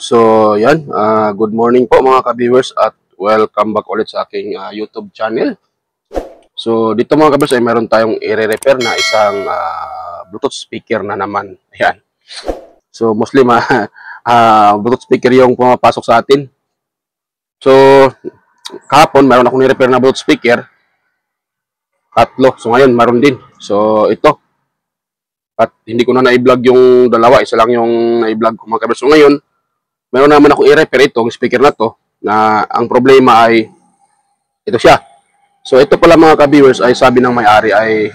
So, yan. Good morning po mga ka-viewers at welcome back ulit sa aking YouTube channel. So, dito mga ka-viewers ay meron tayong i-repair na isang Bluetooth speaker na naman. Ayan. So, mostly Bluetooth speaker yung pumapasok sa atin. So, kahapon meron akong i-repair na Bluetooth speaker. Tatlo. So, ngayon meron din. So, ito. At hindi ko na na-vlog yung dalawa. Isa lang yung na-vlog ko mga ka-viewers. So, ngayon, meron naman ako i-repair itong speaker na to na ang problema ay ito siya. So ito pala mga ka-viewers ay sabi ng may-ari ay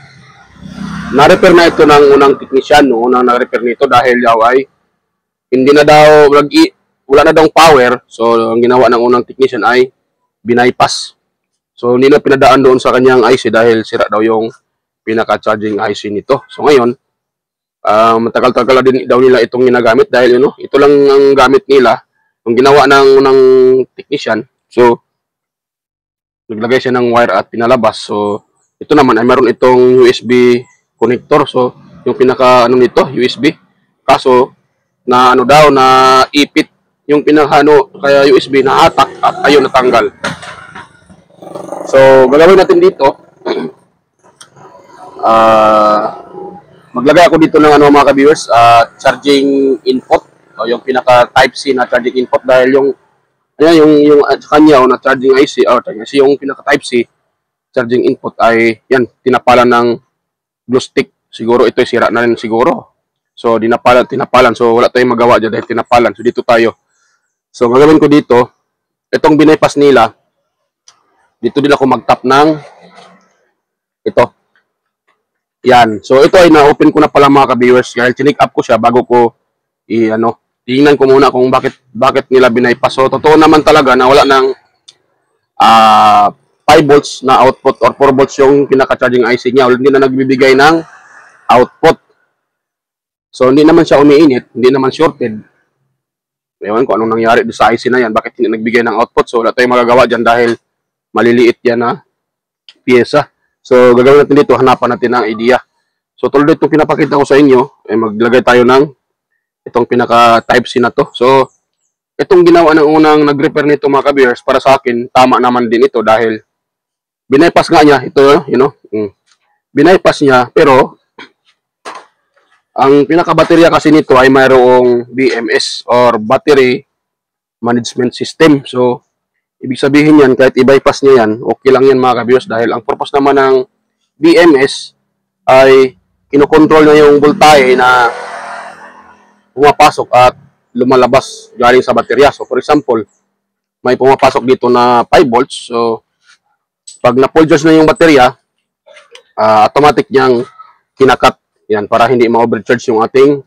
na-repair na ito ng unang technician no, unang na-repair nito dahil daw ay hindi na daw wala na daw power. So ang ginawa ng unang technician ay binaypass. So hindi na pinadaan doon sa kanyang IC dahil sira daw yung pinaka-charging IC nito. So ngayon matagal-tagal din daw nila itong ginagamit dahil ito lang ang gamit nila yung ginawa ng technician. So naglagay siya ng wire at pinalabas. So ito naman ay meron itong USB connector. So yung pinaka nito USB, kaso na daw na ipit yung pinaka kaya USB na atak at ayun natanggal. So gagawin natin dito maglagay ako dito ng mga ka-viewers, charging input o yung pinaka type C na charging input dahil yung kanya na charging IC or kasi yung pinaka type C charging input ay yan tinapalan ng glue stick. Siguro ito ay sira na rin siguro. So tinapalan. So wala tayong magawa diyan dahil tinapalan. So dito tayo. So gagawin ko dito, itong binaypass nila. Dito din ako mag-tap ng ito. Yan. So ito ay na-open ko na pala mga ka-viewers dahil chinik up ko siya bago ko tingnan ko muna kung bakit nila binaypass. So totoo naman talaga na wala ng 5 volts na output or 4 volts yung pinaka-charging IC niya. Hindi na nagbibigay ng output. So hindi naman siya umiinit, hindi naman shorted. Ewan ko anong nangyari sa IC na yan, bakit hindi nagbigay ng output. So wala tayong magagawa dyan dahil maliliit yan na pyesa. So, gagawin natin dito, hanapan natin ng idea. So, tulad itong pinapakita ko sa inyo, ay maglagay tayo ng itong pinaka type C na to. So, itong ginawa ng unang nag-repair nito mga ka-viewers, para sa akin, tama naman din ito dahil binaypass nga niya, ito, binaypass niya, pero ang pinaka-baterya kasi nito ay mayroong BMS or Battery Management System. So, ibig sabihin yan, kahit i-bypass niya yan, okay lang yan mga ka-viewers dahil ang purpose naman ng BMS ay kinokontrol na yung voltahe na pumapasok at lumalabas galing sa baterya. So for example, may pumapasok dito na 5 volts. So pag na-full charge na yung baterya, automatic niyang kinakat yan para hindi ma-overcharge yung ating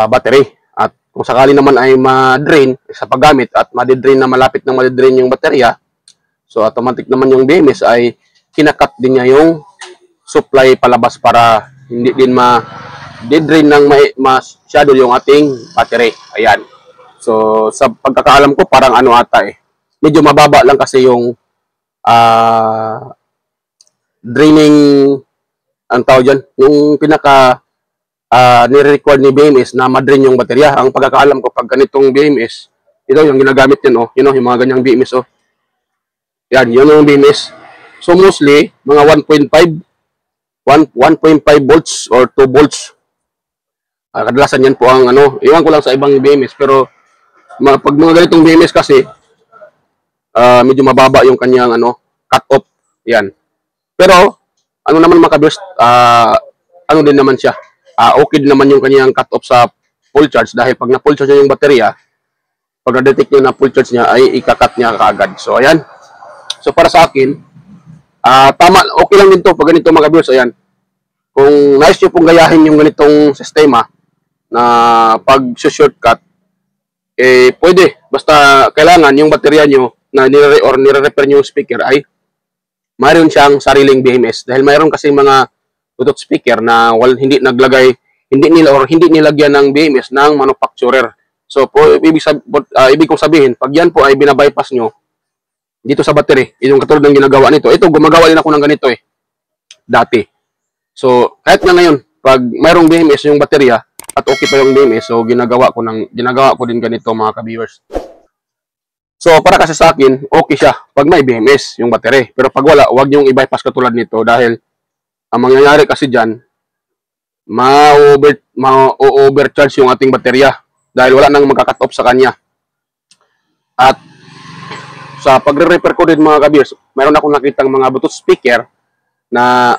battery. Kung sakali naman ay ma-drain sa paggamit at ma-drain na malapit na ma-drain yung baterya, so automatic naman yung BMS ay kinakat din niya yung supply palabas para hindi din ma-drain ng masyado yung ating battery. Ayan. So sa pagkakaalam ko parang ata medyo mababa lang kasi yung draining ang tawag dyan, yung pinaka nire-record ni BMS na ma-drain yung baterya. Ang pagkakaalam ko pag ganitong BMS, ito yung ginagamit yan, yung mga ganyang BMS, yan, yun yung BMS. So mostly, mga 1.5 volts or 2 volts. Kadalasan yan po ang iwan ko lang sa ibang BMS, pero pag mga ganitong BMS kasi, medyo mababa yung kanyang cut off. Yan. Pero, naman mga kabiyos, din naman siya. Okay din naman yung kanyang cut-off sa full charge dahil pag na-full charge niya yung baterya, pag na-detect niya na full charge niya, ay ikakat niya kaagad. So, ayan. So, para sa akin, tama, okay lang din to pag ganito mga viewers. Ayan. Kung nais nyo pong gayahin yung ganitong sistema na pag-shortcut, pwede. Basta kailangan yung baterya nyo na nire-repair nyo yung speaker ay mayroon siyang sariling BMS. Dahil mayroon kasi mga Bluetooth speaker na hindi nilagyan ng BMS ng manufacturer. So ibig kong sabihin, pag yan po ay binabypass nyo dito sa battery, yung katulad ng ginagawa nito. Ito, gumagawa din ako ng ganito dati. So kahit nga ngayon, pag mayroong BMS yung baterya, at okay pa yung BMS. So ginagawa ko din ganito mga ka-viewers. So para kasi sa akin, okay siya pag may BMS yung battery. Pero pag wala, huwag niyong i-bypass katulad nito dahil ang mangyayari kasi diyan, ma-overcharge yung ating baterya dahil wala nang magka-cut off sa kanya. At sa pagre-repair ko din mga ka-viewers, mayroon akong nakitang mga Bluetooth speaker na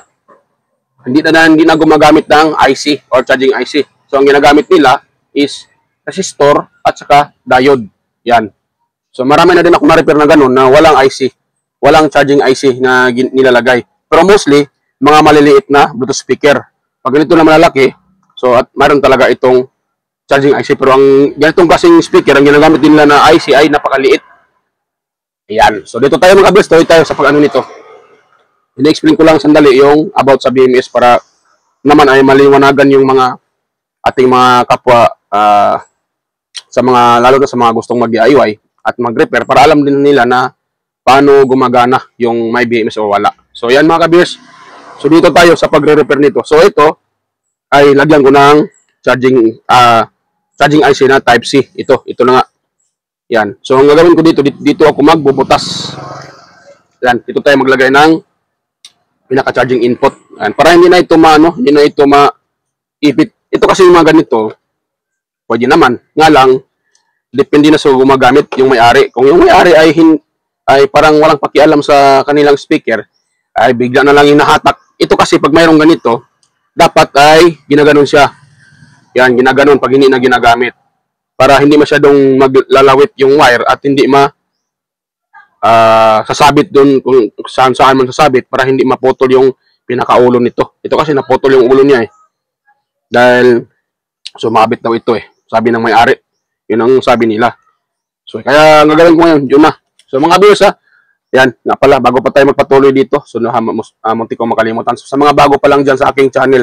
hindi na gumagamit ng IC or charging IC. So ang ginagamit nila is resistor at saka diode. Yan. So marami na din ako na-repair na ganun na walang IC, walang charging IC na nilalagay. Pero mostly, mga maliliit na Bluetooth speaker. Pag ganito na malalaki, so at mayroon talaga itong charging IC. Pero ang ganitong klaseng speaker, ang ginagamit nila na IC ay napakaliit. Ayan. So dito tayo mga kabis, tayo sa pag-ano nito. Ini-explain ko lang sandali yung about sa BMS para naman ay maliwanagan yung mga ating mga kapwa sa mga, lalo na sa mga gustong mag-DIY at mag-repair para alam din nila na paano gumagana yung may BMS o wala. So yan mga kabis. So dito tayo sa pagre-repair nito. So ito ay lagyan ko ng charging IC na type C. Ito na nga. Yan. So ang gagawin ko dito ako magbubutas. Yan, dito tayo maglagay ng pinaka-charging input. Yan, para hindi na ito hindi na ito maipit. Ito kasi yung mga ganito, pwede naman. Nga lang, depende na sa gumagamit yung may-ari. Kung yung may-ari ay parang walang pakialam sa kanilang speaker, ay bigla na lang hinahatak. Ito kasi pag mayroong ganito, dapat ay ginaganon siya. Yan, ginaganon pag hindi na ginagamit. Para hindi masyadong maglalawit yung wire at hindi sasabit doon kung saan man sasabit para hindi maputol yung pinakaulo nito. Ito kasi naputol yung ulo niya dahil sumabit daw ito sabi ng may-ari. Yun ang sabi nila. So kaya ang gagawin ko ngayon, yun na. So mga viewers yan, nga pala, bago pa tayo magpatuloy dito, so munti ko makalimutan. So, sa mga bago pa lang dyan sa aking channel,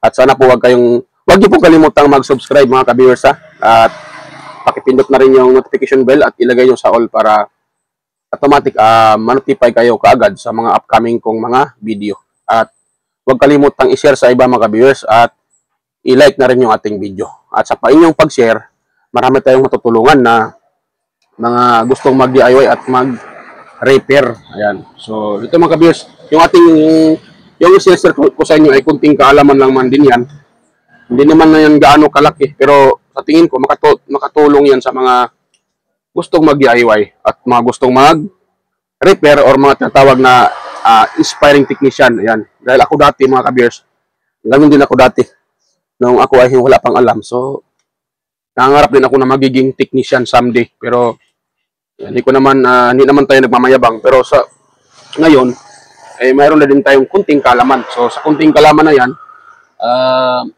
at sana po huwag niyo po kalimutang mag-subscribe mga ka-viewers at pakipindot na rin yung notification bell at ilagay nyo sa all para automatic ma-notify kayo kaagad sa mga upcoming kong mga video. At huwag kalimutang i-share sa iba mga ka-viewers at i-like na rin yung ating video. At sa inyong pag-share, marami tayong matutulungan na mga gustong mag-DIY at mag-repair. Ayan. So, ito mga ka-viewers, yung i-share ko sa inyo ay kunting kaalaman lang man din yan. Hindi naman na yan gaano kalaki, pero sa tingin ko, makatulong yan sa mga gustong mag-DIY at mga gustong mag-repair or mga tinatawag na inspiring technician. Ayan. Dahil ako dati, mga ka-viewers, ganun din ako dati. Nung ako ay wala pang alam. So, nangangarap din ako na magiging technician someday. Pero, hindi naman tayo nagmamayabang. Pero ngayon, mayroon na din tayong kunting kalaman. So, sa kunting kalaman na yan,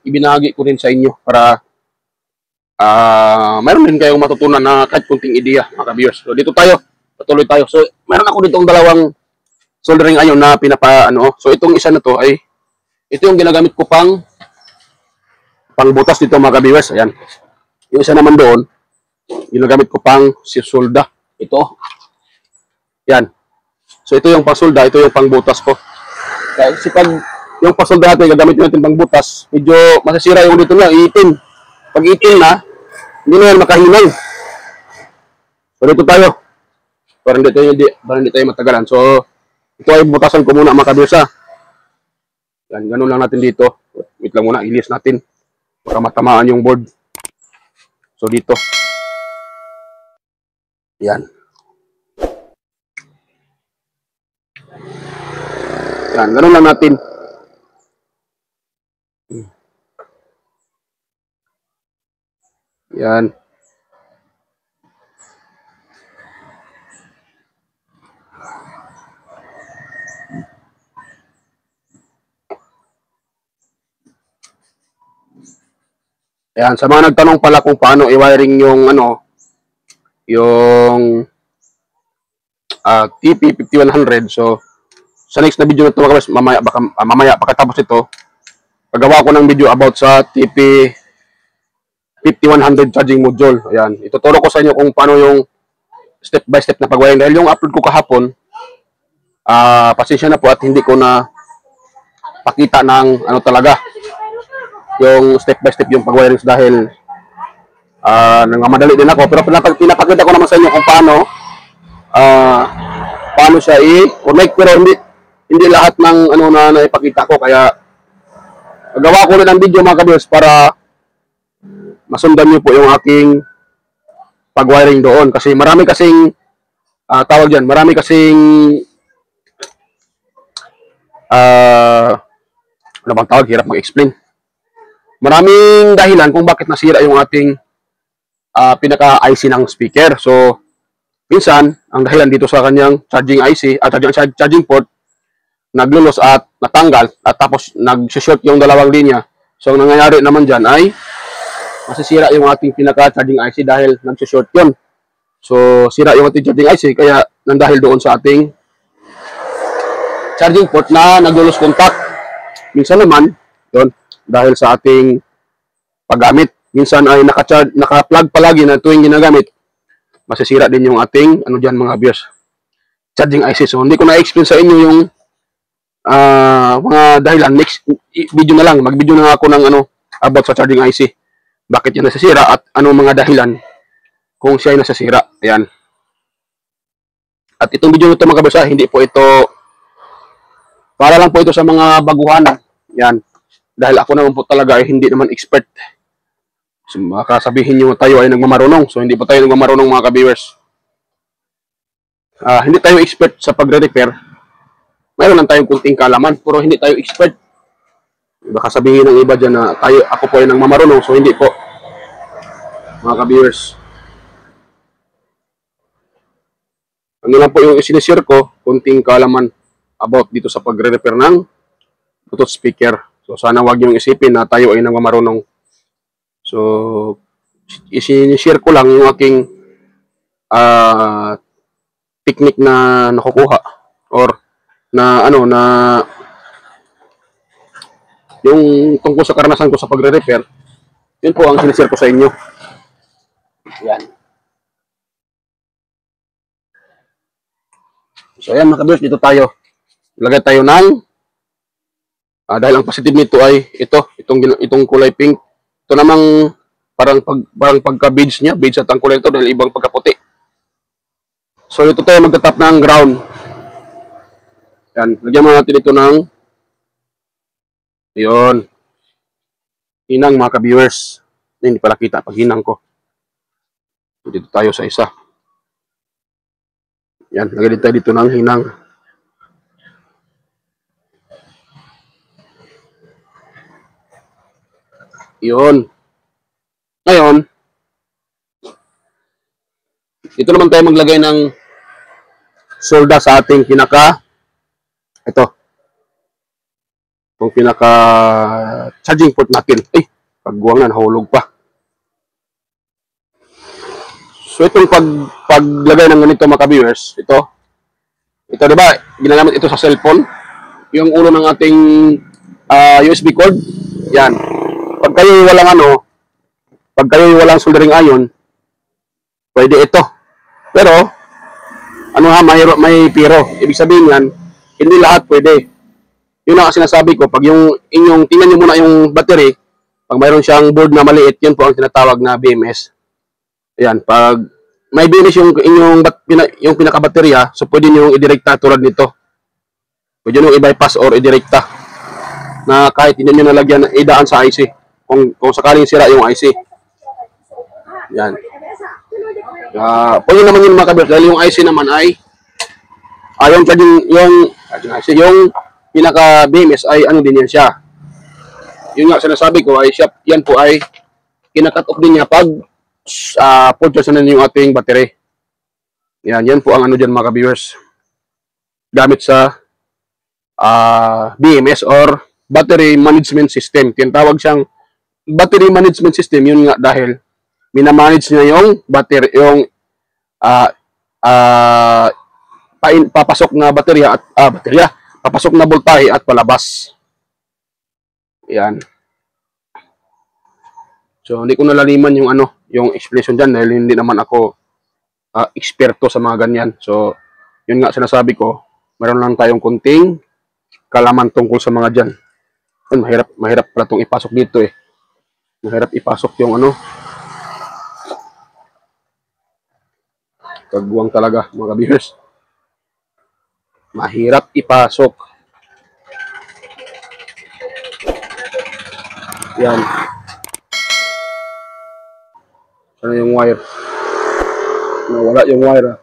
ibinahagi ko rin sa inyo para mayroon din kayong matutunan na kahit kunting ideya, mga ka-viewers. So, dito tayo. Patuloy tayo. So, mayroon ako ditong dalawang soldering iron na So, itong isa na to ay, ito yung ginagamit ko pangbutas dito, mga ka-viewers. Ayan. Yung isa naman doon, ginagamit ko pang solda. Ito. Yan. So, ito yung pangsolda, ito yung pangbutas ko. Kasi pag yung pangsolda natin, gagamit natin pangbutas, medyo masasira yung dito na, iitim. Pag iitim na, hindi na yan makahinay. So, dito tayo. Para hindi tayo matagalan. So, ito ay butasan ko muna mga ka-viewers. Yan, ganun lang natin dito. Wait lang muna, ilis natin. Baka matamaan yung board. So, dito. Yan. Yan, ganun lang natin. Yan. Ayan, sa mga nagtanong pala kung paano i-wiring yung yung TP5100. So, sa next na video na ito, mamaya pagkatapos ito, paggawa ko ng video about sa TP5100 charging module. Ayan, ituturo ko sa inyo kung paano yung step by step na pag-wiring. Dahil yung upload ko kahapon, pasensya na po at hindi ko na pakita ng talaga. yung step by step yung pag-wiring dahil nangmamadali din ako. Pero pinapakita ko naman sa inyo kung ah, paano siya i-connect. Pero hindi lahat ng ano na naipakita ko. Kaya gawa ko rin ng video mga kabios para masundan niyo po yung aking pag-wiring doon. Kasi marami kasing tawag dyan, marami kasing ano bang tawag, hirap mag-explain. Maraming dahilan kung bakit nasira yung ating pinaka-IC ng speaker. So, minsan, ang dahilan dito sa kanyang charging IC, charging port, naglulos at natanggal, at tapos nag-short yung dalawang linya. So, ang nangyayari naman dyan ay masisira yung ating pinaka-charging IC dahil nag-short yun. So, sira yung ating charging IC, kaya nang dahil doon sa ating charging port na naglulos contact. Minsan naman, yun, dahil sa ating paggamit, minsan ay naka-plug palagi na tuwing ginagamit, masisira din yung ating, ano dyan mga viewers, charging IC. So, hindi ko na-explain sa inyo yung mga dahilan. Next video na lang, mag-video na ako ng about sa charging IC. Bakit yan nasisira at anong mga dahilan kung siya ay nasisira. Ayan. At itong video nito mga kabasa, hindi po ito, para lang po ito sa mga baguhan. Yan. Dahil ako naman po talaga ay hindi naman expert. So, makasabihin nyo tayo ay nagmamarunong. So, hindi po tayo nagmamarunong mga ka-viewers. Hindi tayo expert sa pagre-repair. Mayroon lang tayong kunting kalaman, pero hindi tayo expert. Baka sabihin ng iba dyan na ako po ay nagmamarunong. So, hindi po. Mga ka-viewers. Ano lang po yung isinisir ko, kunting kalaman about dito sa pagre-repair ng Bluetooth speaker. So, sana wag yung isipin na tayo ay nagmamarunong. So, isinisir ko lang yung aking technique na nakukuha or na yung tungkol sa karanasan ko sa pagre-repair. Yun po ang sinisir ko sa inyo. Yan. So, ayan mga kabiyos, dito tayo. Lagay tayo ng dahil ang positive nito ay itong kulay pink. Ito namang parang pagka-beads niya, beads at ang kulay ito dahil ibang pagkaputi. So, ito tayo magtatap ng ground. Yan, lagyan mo natin ito ng yun. Hinang mga ka-viewers. Hindi pala kita pag hinang ko. Dito tayo sa isa. Yan, lagyan tayo dito ng hinang. Yun. Ngayon, dito naman tayo maglagay ng solda sa ating ito. Itong charging port natin. Ay, pagguwang na, nahulog pa. So, itong paglagay ng ganito mga ka-viewers, ito, diba, ginagamit ito sa cellphone. Yung ulo ng ating USB cord, yan. Pag kayo walang soldering iron, pwede ito. Pero, may pero. Ibig sabihin yan, hindi lahat pwede. Yun ang sinasabi ko, pag tingnan nyo muna yung battery, pag mayroon siyang board na maliit, yun po ang tinatawag na BMS. Ayan, pag may BMS yung pinaka-baterya, so pwede nyo i-direkta tulad nito. Pwede nyo i-bypass or i-direkta na kahit hindi nyo nalagyan, idaan sa IC. Kung sakaling sira yung IC. Yan. Pwede naman yun mga kabers, dahil yung IC naman ay yung pinaka-BMS ay din yan siya. Yun nga sinasabi ko ay yan po ay kinakat off din niya pag purchase na yung ating battery. Yan po ang dyan mga ka-viewers. Gamit sa BMS or Battery Management System. Tinatawag siyang Battery Management System, yun nga dahil minamanage niya yung battery, yung papasok na baterya at papasok na voltahe at palabas. Yan. So, hindi ko nalaliman yung explanation dyan dahil hindi naman ako eksperto sa mga ganyan. So, yun nga sinasabi ko, meron lang tayong kunting kalaman tungkol sa mga dyan. Yun, mahirap pala itong ipasok dito eh. Mahirap ipasok yung ano. Kagwang talaga mga ka-viewers. Mahirap ipasok. Yan. Sana yung wire. Nawala yung wire.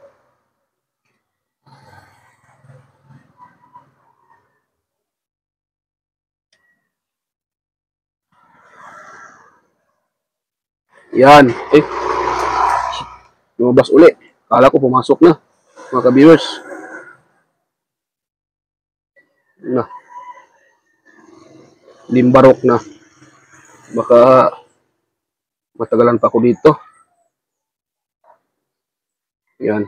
Yan. Lumabas uli. Kala ko pumasok na. Mga ka-viewers. Na. Limbarok na. Baka matagalan pa ako dito. Yan.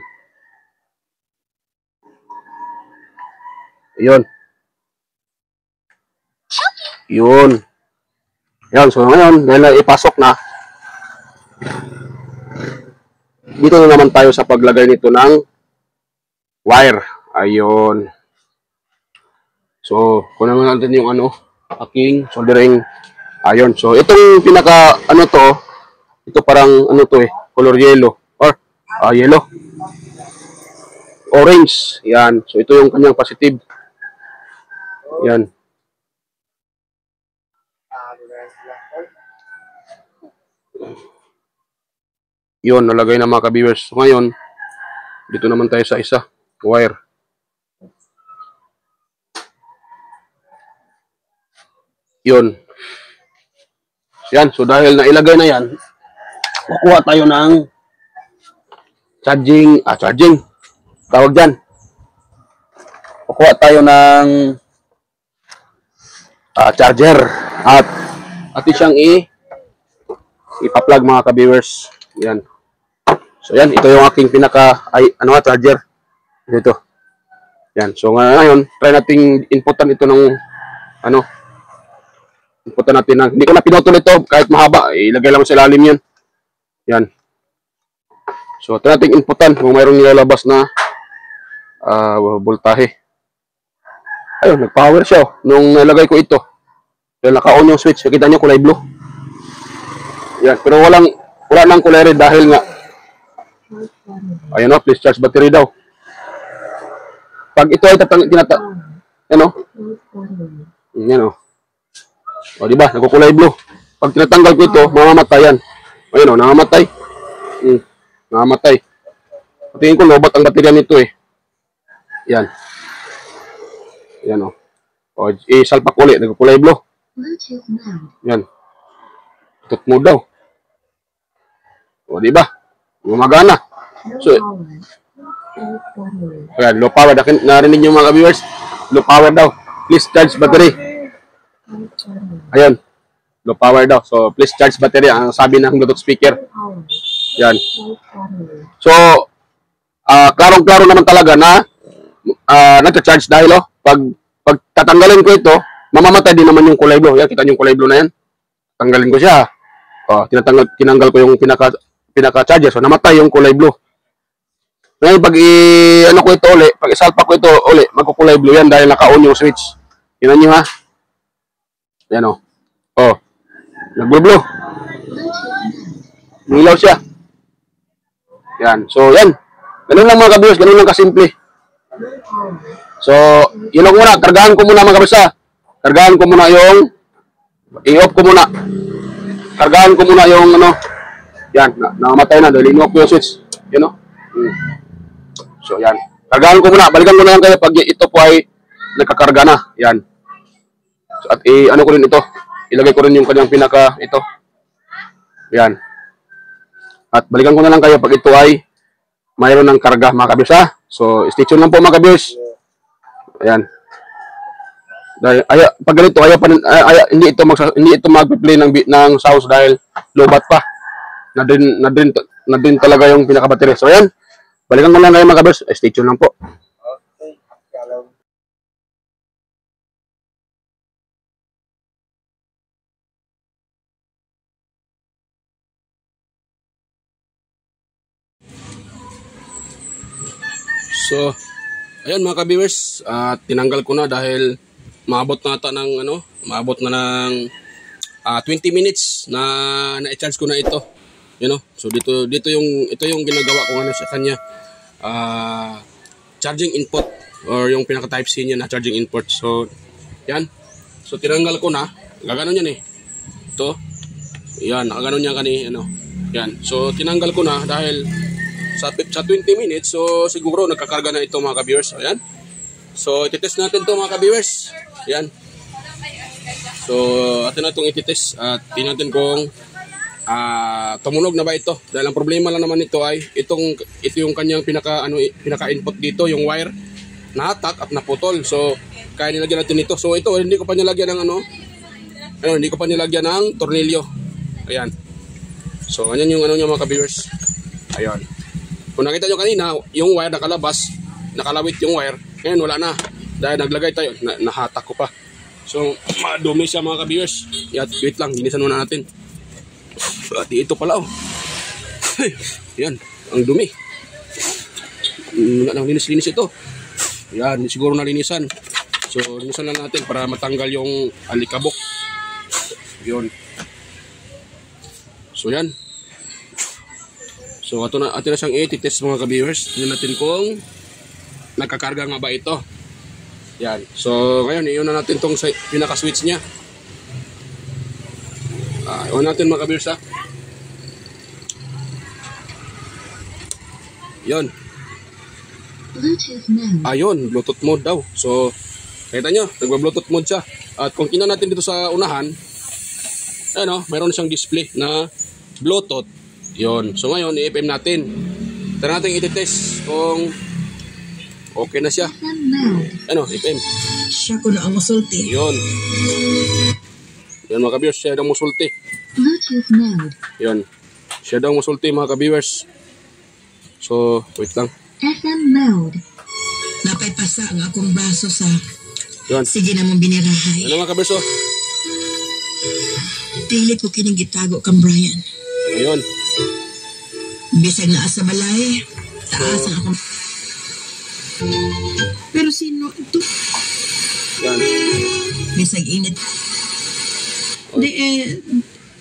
Yun. Yun. Yan. So ngayon, dahil ipasok na, dito na naman tayo sa paglagay nito ng wire. Ayun. So, kunin natin yung ano, aking soldering iron. So, itong pinaka, ano to, ito parang, ano to color yellow. Or, yellow. Orange. Yan. So, ito yung kanyang positive. Yan. Yun, nalagay na mga ka-viewers. So, ngayon, dito naman tayo sa isa. Wire. Yun. Yan. So, dahil nailagay na yan, kukuha tayo ng charging. Tawag dyan. Kukuha tayo ng charger. At siyang ipa-plug mga ka-viewers. Yan. So, yan. Ito yung aking charger. Dito. Yan. So, ngayon, try nating inputan ito ng, inputan natin ng, hindi ko na pinutol ito, kahit mahaba, ilagay lang sa ilalim yan. Yan. So, try nating inputan kung mayroong nilalabas na voltahe. Ayun, nag-power siya. Nung nilagay ko ito, dahil naka-on yung switch, nakita nyo kulay blue. Yan. Pero wala nang kulay red dahil nga, ayun o, please charge battery daw. Pag ito ay yan o. O, diba? Nagkukulay blue. Pag tinatanggal ko ito, mamamatay yan. Ayun o, namamatay. Namamatay. Tingin ko, lobat ang baterya nito Yan. Yan o. O, isalpak ulit. Nagkukulay blue. Yan. Tut mo daw. O, diba? Gumagana. So, ayan, low power. Narinig nyo mga viewers? Low power daw. Please charge battery. Ayan. Low power daw. So, please charge battery. Ang sabi ng Bluetooth speaker. Yan. So, klarong-klaro naman talaga na nagcha-charge dahil pag tatanggalin ko ito, mamamatay din naman yung kulay blue. Yan, kita nyo yung kulay blue na yan. Tanggalin ko siya. Tinanggal ko yung pinaka-charger. So, namatay yung kulay blue. Ngayon, pag ko ito uli, pag isalpak ko ito uli, magkukulay blue yan dahil naka-on yung switch. Tingnan nyo ha. Yan o. Nag-blue. Nilaw siya. Yan. So, yan. Ganun lang mga ka-viewers. Ganun lang kasimple. So, yun lang muna. Kargahan ko muna mga kabisa. Kargahan ko muna yung i-off ko muna. Kargahan ko muna yung yan. Nakamatay na dahil in-off ko yung switch. Yan o. So, yan. Kargahan ko muna. Balikan ko na lang kayo pag ito po ay nagkakarga na. Yan. So, at ko rin ito. Ilagay ko rin yung kanyang ito. Yan. At balikan ko na lang kayo pag ito ay mayroon ng karga mga kabiyos ha. So, stay tuned lang po mga kabiyos. Ayan. Dahil, pag ganito, hindi ito mag-play ng sounds dahil lobat pa. Na din talaga yung pinaka-battery. So, ayan. Balikan ko lang kayo mga kabiyos. Stay tuned lang po. So, ayan mga ka-viewers, tinanggal ko na dahil maabot na ata ng 20 minutes na na-charge ko na ito. You know? So ito yung ginagawa ko ano sa kanya. Charging input or yung pinaka type C niya na charging input. So yan. So tinanggal ko na. Gaganon yan eh. Ito. Yan, nakaganon yan ano. Yan. So tinanggal ko na dahil sa 20 minutes, so siguro nagkakarga na ito mga ka-viewers. Ayan. So ititest natin to mga ka-viewers. Yan. So atin na itong ititest at tingnan natin kung tumunog na ba ito. Dahil ang problema lang naman ito ay ito yung kanyang pinaka input dito, yung wire nahatak at naputol. So kaya nilagyan natin ito. So ito hindi ko pa nilagyan ng hindi ko pa nilagyan ng tornilyo. Ayan. So ganyan yung niya mga ka-viewers. Ayan. Kung nakita nyo kanina, yung wire nakalabas, nakalawit yung wire. Ngayon wala na. Dahil naglagay tayo, nahatak ko pa. So, madumi siya mga ka-viewers. Wait lang, linisan muna natin. At ito pala oh. Yan, ang dumi. Nang linis-linis ito. Yan, siguro nalinisan. So, linisan lang natin para matanggal yung alikabok. Yun. So, yan. So, atin na siyang i-test mga ka-viewers. Tignan natin kung nagkakarga nga ba ito. Yan. So, ngayon, iyon na natin itong pinaka-switch niya. Iyon natin mga ka-viewers ha. Yun. Ayun, Bluetooth mode daw. So, kita nyo, nagba-Bluetooth mode siya. At kung kina natin dito sa unahan, mayroon siyang display na Bluetooth. Yun. So, ngayon, i-FM natin. Tara natin i-test kung okay na siya. FM. Siya ko na ang musulti. Yun. Yan mga ka-viewers, siya daw musulti. Bluetooth mode. Yun. Siya daw musulti mga ka-viewers. So, wait lang. FM mode. Napay pasa ang akong braso sa yun. Sige na mong binirahay. Ano mga ka-viewers oh? Dili ko kining gitago kang Brian. Ayun. Bisag na asa balay, taas ang akong... Pero sino ito? Yan. Bisag init. Di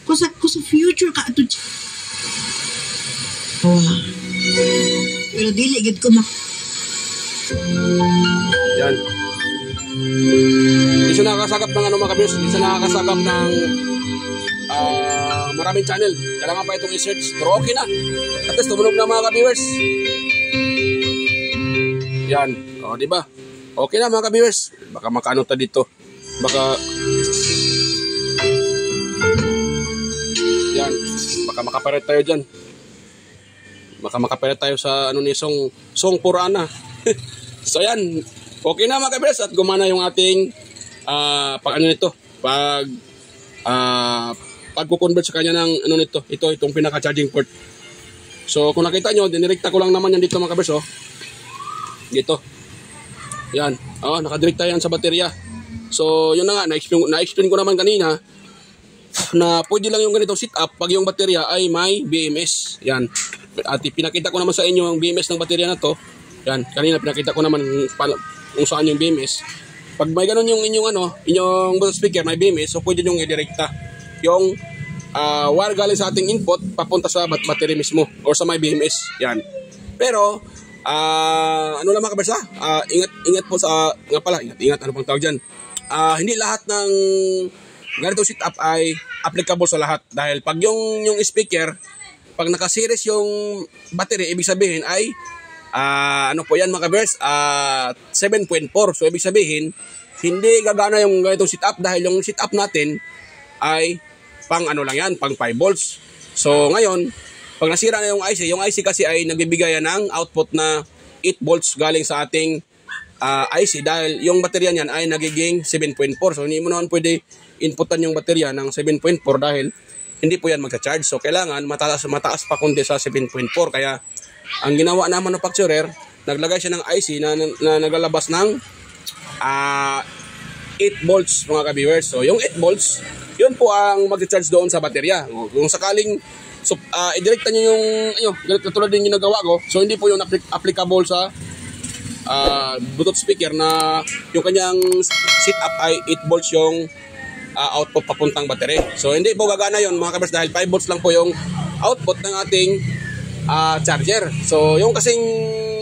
kusa future ka ito. Pero dili gid ko Yan. Di siya nakakasagap ng mga ka-viewers. Di siya nakakasagap ng maraming channel. Kailangan pa itong i-search. Pero okay na. At least tumunog na mga ka-viewers. Yan. O, diba? Okay na mga ka-viewers. Baka makaano ta dito. Baka... Yan. Baka makaparet tayo dyan. Baka makaparet tayo sa ni Song Purana. So yan. Okay na mga ka-viewers. At gumana yung ating pagko-convert sa kanya ng nito. Itong pinaka-charging port. So kung nakita nyo, dinirekta ko lang naman yan dito mga ka-viewers. Dito. Yan. Nakadirekta yan sa baterya. So, yun na nga. Na-explain ko naman kanina na pwede lang yung ganitong setup pag yung baterya ay may BMS. Yan. At pinakita ko naman sa inyo ang BMS ng baterya na to. Yan. Kanina pinakita ko naman kung saan yung BMS. Pag may ganun yung inyong Bluetooth speaker, may BMS, so pwede nyo i-direkta yung wire galing sa ating input papunta sa battery mismo or sa may BMS. Yan. Pero, lang mga kabersa, ingat po sa, ingat, ano pang tawag dyan? Hindi lahat ng ganito setup ay applicable sa lahat. Dahil pag yung speaker, pag nakaseries yung battery, ibig sabihin ay, po yan mga kabers, 7.4. So, ibig sabihin, hindi gagana yung ganitong setup dahil yung setup natin ay pang lang yan, pang 5 volts. So, ngayon, pag nasira na yung IC kasi ay nagbibigay ng output na 8 volts galing sa ating IC dahil yung baterya niyan ay nagiging 7.4. So, hindi mo naman pwede inputan yung baterya ng 7.4 dahil hindi po yan magsa-charge. So, kailangan mataas pa kundi sa 7.4. Kaya, ang ginawa na manufacturer, naglagay siya ng IC na naglalabas ng 8 volts mga ka-viewers. So, yung 8 volts, yun po ang mag-charge doon sa baterya. Kung sakaling i-directa nyo yung katulad din yung nagawa ko, so hindi po yung applicable sa Bluetooth speaker na yung kanyang setup ay 8 volts yung output papuntang battery. So hindi po gagana yon mga kabers dahil 5 volts lang po yung output ng ating charger. So yung kasing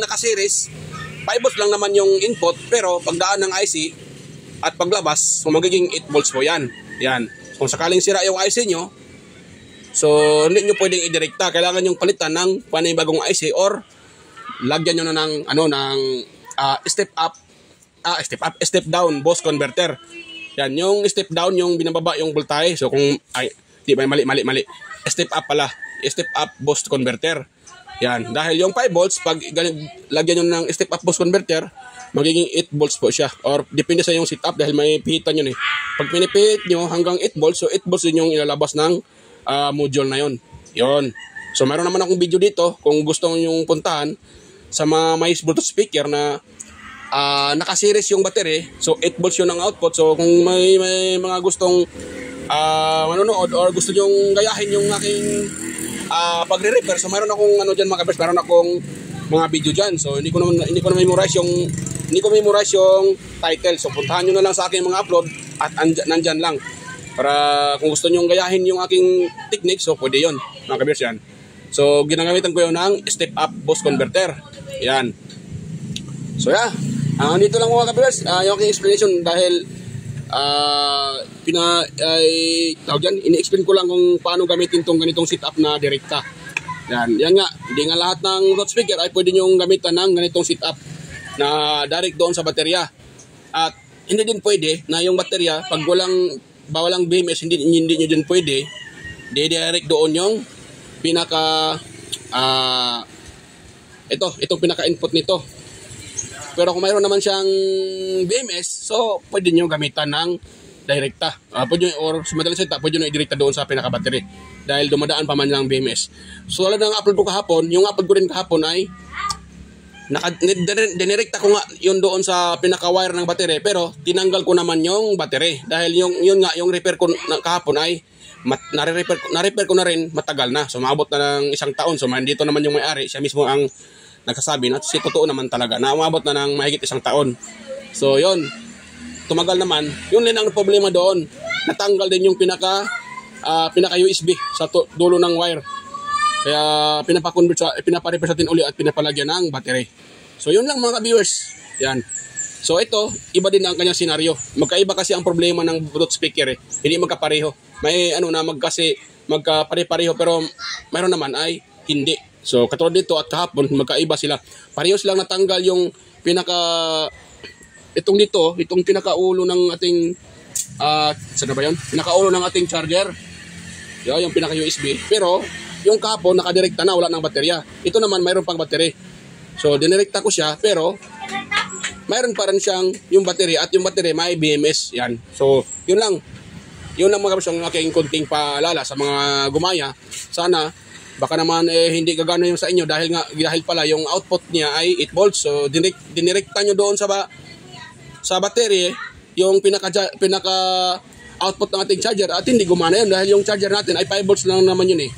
naka-series 5 volts lang naman yung input, pero pagdaan ng IC at paglabas, so magiging 8 volts po yan. Yan. Kung sakaling sira yung IC nyo, so hindi nyo pwedeng idirekta. Kailangan yung palitan ng panibagong IC or lagyan nyo na ng, step down boost converter. Yan, yung step down, yung binababa yung voltahe. So kung, mali. Step up pala. Step up boost converter. Yan, dahil yung 5 volts, pag lagyan nyo ng step up boost converter, magiging 8 volts po siya. Or depende sa yung setup dahil may pihitan yun eh. Pag pinipihit nyo hanggang 8 volts, so 8 volts din yung ilalabas ng module na yun. Yun. So meron naman akong video dito kung gusto nyo yung puntahan sa mga may Bluetooth speaker na naka-series yung battery. So 8 volts yun ang output. So kung may mga gustong manonood or gusto nyo gayahin yung aking pagre-repair, so mayroon akong dyan mga kabers, mayroon akong mga video dyan. So hindi ko na memorize yung title. So puntahan nyo na lang sa aking mga upload at nandyan lang. Para kung gusto nyo gayahin yung aking technique, so pwede yun mga kabers yan. So ginagamitan ko yun ng step up boost converter. Yan. So yeah, dito lang mga kabers yung aking explanation dahil ini-explain ko lang kung paano gamitin tong ganitong setup na direkta. Yan nga, hindi nga lahat ng Bluetooth speaker ay pwede nyo gamitan ng ganitong setup na direct doon sa baterya. At hindi din pwede na yung baterya, pag walang BMS, hindi nyo din pwede direct doon yung pinaka itong pinaka-input nito. Pero kung mayroon naman siyang BMS, so pwede nyo gamitan ng direkta. Or sa madalas ito, pwede nyo i-direkta doon sa pinaka-battery. Dahil dumadaan pa man lang BMS. So wala nang upload ko kahapon, yung upload ko rin kahapon ay dinirekta ko nga yun doon sa pinaka-wire ng battery, pero tinanggal ko naman yung battery. Dahil yung repair ko kahapon ay na-repair ko na rin matagal na. So maabot na ng 1 taon. So dito naman yung may-ari, siya mismo ang nagsasabi na si totoo naman talaga na umabot na ng mahigit 1 taon. So yun, tumagal naman. Yun din ang problema doon. Natanggal din yung pinaka USB sa dulo ng wire. Kaya pinapa-repair sa uli at pinapalagyan ng battery. So yun lang mga viewers. Yan. So ito, iba din ang kanyang senaryo. Magkaiba kasi ang problema ng Bluetooth speaker eh. Hindi magkapareho. May magkapare-pareho pero mayroon naman ay hindi. So katulad dito at kahapon magkaiba sila. Parehas lang natanggal yung itong pinakaulo ng ating saan ba yun? Pinakaulo ng ating charger. Yung pinaka USB. Pero yung kahapon nakadirekta na, wala nang baterya. Ito naman mayroon pang battery. So dinirekta ko siya pero mayroon pa rin siyang yung battery at yung battery may BMS yan. So yun lang mga kapatid ang aking konting paalala sa mga gumaya. Sana baka naman hindi gagana yung sa inyo dahil pala yung output niya ay 8 volts. So dinirekta nyo doon sa battery yung pinaka output ng ating charger at hindi gumana yun dahil yung charger natin ay 5 volts lang naman yun eh.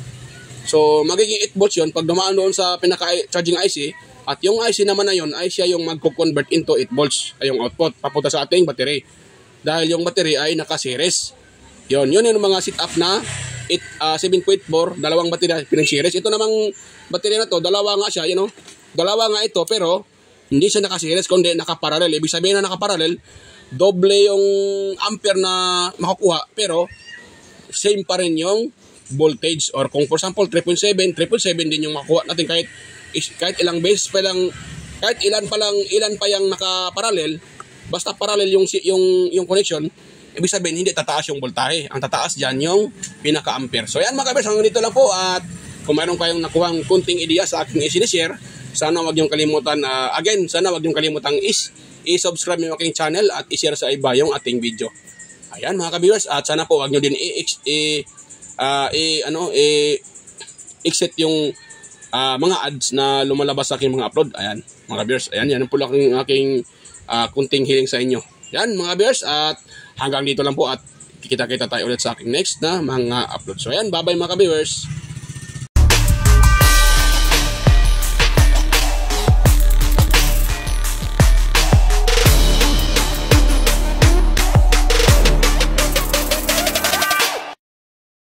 So magiging 8 volts yun pag dumaan doon sa pinaka charging IC at yung IC naman na yun ay siya yung magko-convert into 8 volts ay yung output papunta sa ating battery. Dahil yung battery ay naka-series. Yun yung mga setup na 7.4, dalawang battery pinang-series. Ito namang battery na to, dalawa nga siya, dalawa nga ito, pero hindi siya naka-series, kundi naka-parallel. Ibig sabihin na naka-parallel, doble yung ampere na makukuha, pero same pa rin yung voltage. Or kung for example, 777 din yung makukuha natin kahit ilang beses pa lang, kahit ilan pa yung naka-parallel, basta parallel yung connection, ibig sabihin, hindi tataas yung voltahe. Ang tataas dyan yung pinaka-ampere. So yan mga kabers, hanggang dito lang po. At kung mayroon kayong nakuhang kunting ideya sa aking i-share, sana wag niyong kalimutan, sana wag niyong kalimutan i-subscribe yung aking channel at i-share sa iba yung ating video. Ayan mga kabers, at sana po wag niyo din exit yung mga ads na lumalabas sa aking mga upload. Ayan mga kabers, yan po lang aking kunting hiling sa inyo. Yan mga viewers, at hanggang dito lang po at kita-kita tayo ulit sa aking next na mga upload. So ayan, bye-bye mga viewers.